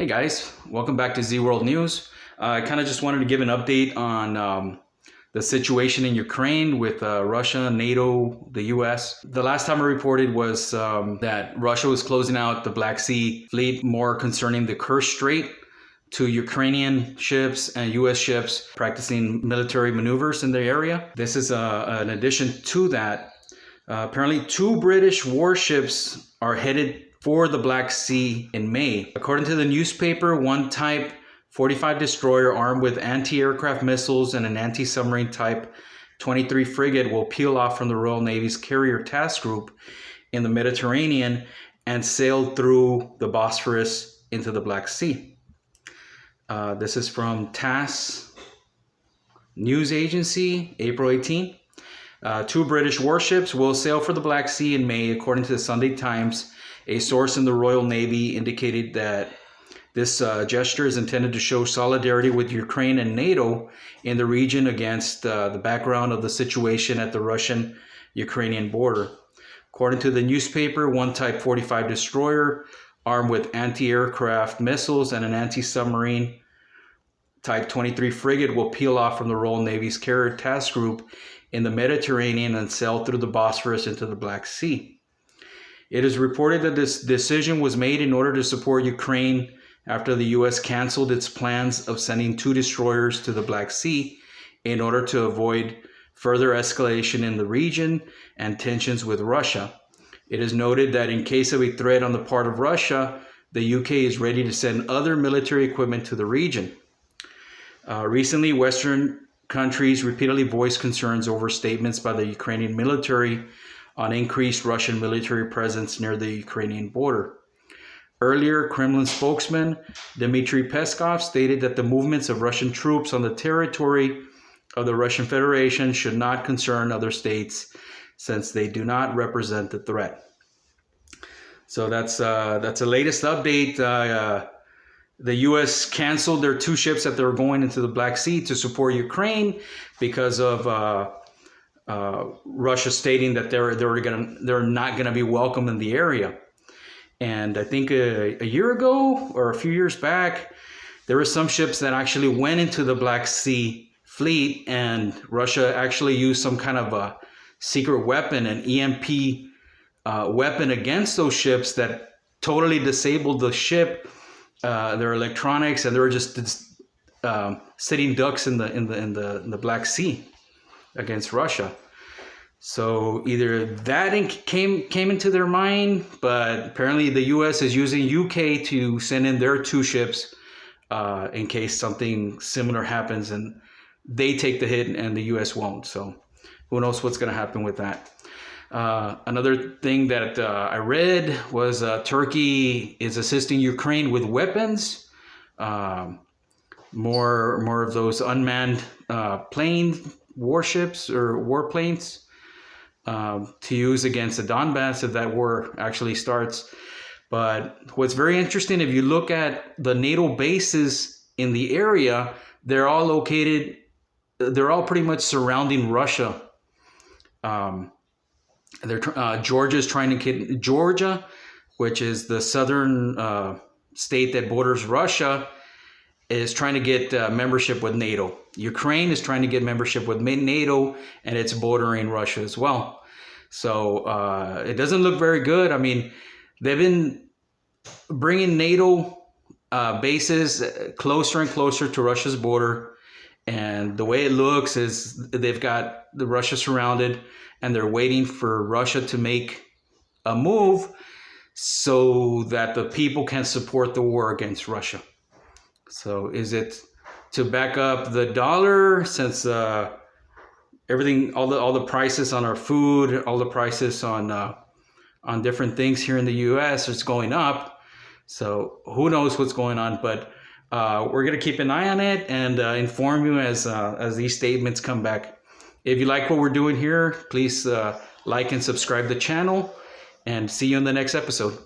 Hey guys, welcome back to Z World News. I kind of just wanted to give an update on the situation in Ukraine with Russia, NATO, the US. The last time I reported was that Russia was closing out the Black Sea fleet, more concerning the Kerch Strait, to Ukrainian ships and US ships practicing military maneuvers in the area. This is an addition to that. Apparently, two British warships are headed for the Black Sea in May. According to the newspaper, one Type 45 destroyer armed with anti-aircraft missiles and an anti-submarine Type 23 frigate will peel off from the Royal Navy's carrier task group in the Mediterranean and sail through the Bosphorus into the Black Sea. This is from TASS News Agency, April 18. Two British warships will sail for the Black Sea in May, according to the Sunday Times. A source in the Royal Navy indicated that this gesture is intended to show solidarity with Ukraine and NATO in the region against the background of the situation at the Russian-Ukrainian border. According to the newspaper, one Type 45 destroyer armed with anti-aircraft missiles and an anti-submarine Type 23 frigate will peel off from the Royal Navy's carrier task group in the Mediterranean and sail through the Bosphorus into the Black Sea. It is reported that this decision was made in order to support Ukraine after the U.S. canceled its plans of sending two destroyers to the Black Sea in order to avoid further escalation in the region and tensions with Russia. It is noted that in case of a threat on the part of Russia, the UK is ready to send other military equipment to the region. Recently, Western countries repeatedly voiced concerns over statements by the Ukrainian military on increased Russian military presence near the Ukrainian border. Earlier, Kremlin spokesman Dmitry Peskov stated that the movements of Russian troops on the territory of the Russian Federation should not concern other states since they do not represent the threat. So that's the latest update. The U.S. canceled their two ships that they were going into the Black Sea to support Ukraine because of Russia stating that they're not gonna be welcome in the area. And I think a year ago or a few years back, there were some ships that actually went into the Black Sea fleet, and Russia actually used some kind of a secret weapon, an EMP weapon against those ships that totally disabled the ship, their electronics, and they were just sitting ducks in the Black Sea against Russia. So either that came into their mind, but apparently the U.S. is using UK to send in their two ships in case something similar happens and they take the hit and the U.S. won't. So who knows what's going to happen with that. Another thing that I read was Turkey is assisting Ukraine with weapons, more of those unmanned warships or warplanes to use against the Donbass if that war actually starts. But what's very interesting, if you look at the NATO bases in the area, they're all pretty much surrounding Russia. Georgia's trying to get Georgia, which is the southern state that borders Russia, is trying to get membership with NATO. Ukraine is trying to get membership with NATO, and it's bordering Russia as well. So it doesn't look very good. I mean, they've been bringing NATO bases closer and closer to Russia's border. And the way it looks is they've got the Russia surrounded, and they're waiting for Russia to make a move so that the people can support the war against Russia. So is it to back up the dollar, since everything, all the prices on our food, all the prices on different things here in the U.S. is going up. So who knows what's going on, but we're going to keep an eye on it and inform you as these statements come back. If you like what we're doing here, please like and subscribe to the channel, and see you in the next episode.